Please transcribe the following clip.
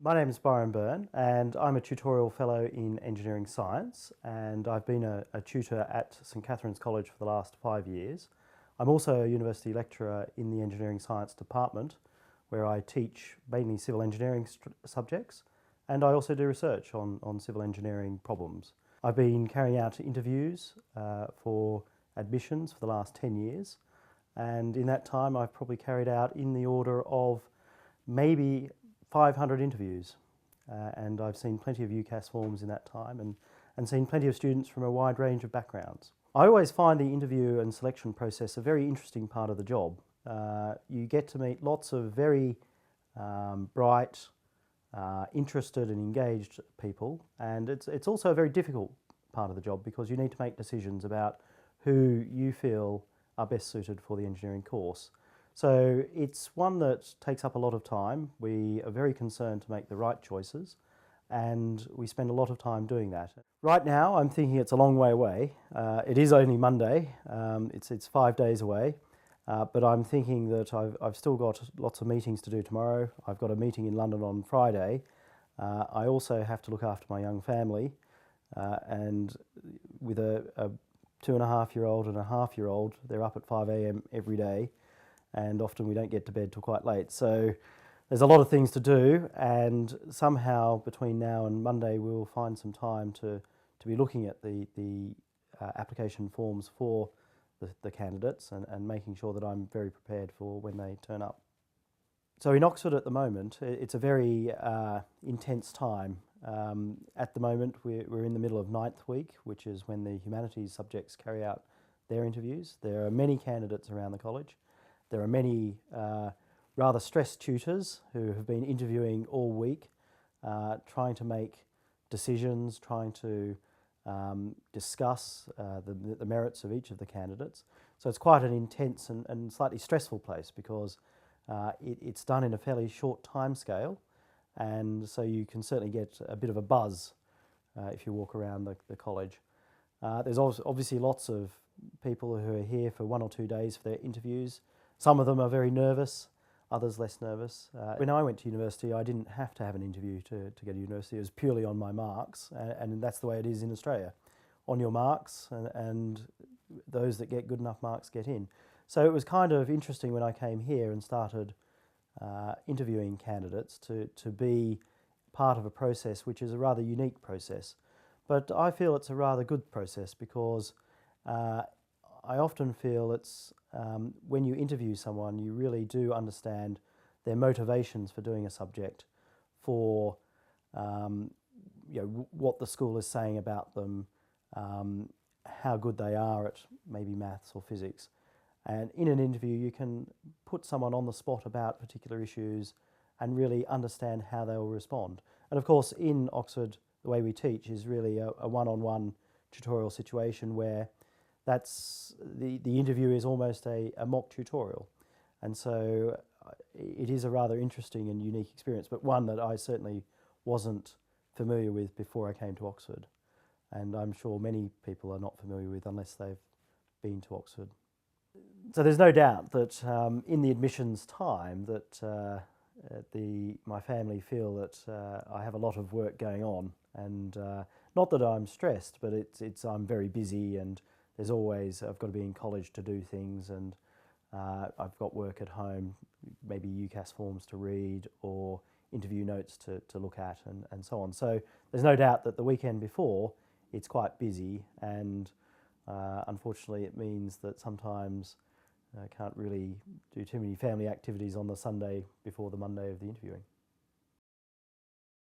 My name is Byron Byrne and I'm a tutorial fellow in engineering science, and I've been a tutor at St Catherine's College for the last 5 years. I'm also a university lecturer in the engineering science department, where I teach mainly civil engineering subjects, and I also do research on civil engineering problems. I've been carrying out interviews for admissions for the last 10 years, and in that time I've probably carried out in the order of maybe 500 interviews, and I've seen plenty of UCAS forms in that time and seen plenty of students from a wide range of backgrounds. I always find the interview and selection process a very interesting part of the job. You get to meet lots of very bright, interested and engaged people, and it's also a very difficult part of the job because you need to make decisions about who you feel are best suited for the engineering course. So it's one that takes up a lot of time. We are very concerned to make the right choices, and we spend a lot of time doing that. Right now I'm thinking it's a long way away. It is only Monday, it's 5 days away, but I'm thinking that I've still got lots of meetings to do tomorrow. I've got a meeting in London on Friday. I also have to look after my young family, and with a 2.5-year-old and a half-year-old, they're up at 5 a.m. every day, and often we don't get to bed till quite late. So there's a lot of things to do, and somehow between now and Monday we'll find some time to be looking at the application forms for the candidates and making sure that I'm very prepared for when they turn up. So in Oxford at the moment, it's a very intense time. At the moment we're in the middle of 9th week, which is when the humanities subjects carry out their interviews. There are many candidates around the college. There are many rather stressed tutors who have been interviewing all week, trying to make decisions, trying to discuss the merits of each of the candidates. So it's quite an intense and slightly stressful place because it's done in a fairly short time scale, and so you can certainly get a bit of a buzz if you walk around the college. There's obviously lots of people who are here for 1 or 2 days for their interviews. Some of them are very nervous, others less nervous. When I went to university, I didn't have to have an interview to go to university. It was purely on my marks, and that's the way it is in Australia. On your marks, and those that get good enough marks get in. So it was kind of interesting when I came here and started interviewing candidates to be part of a process which is a rather unique process. But I feel it's a rather good process because I often feel it's when you interview someone, you really do understand their motivations for doing a subject, for what the school is saying about them, how good they are at maybe maths or physics. And in an interview you can put someone on the spot about particular issues and really understand how they will respond. And of course in Oxford the way we teach is really a one-on-one tutorial situation where that's the interview is almost a mock tutorial, and so it is a rather interesting and unique experience, but one that I certainly wasn't familiar with before I came to Oxford, and I'm sure many people are not familiar with unless they've been to Oxford. So there's no doubt that in the admissions time that my family feel that I have a lot of work going on, and not that I'm stressed, but I'm very busy, and there's always, I've got to be in college to do things, and I've got work at home, maybe UCAS forms to read or interview notes to look at and so on. So there's no doubt that the weekend before it's quite busy, and unfortunately it means that sometimes I can't really do too many family activities on the Sunday before the Monday of the interviewing.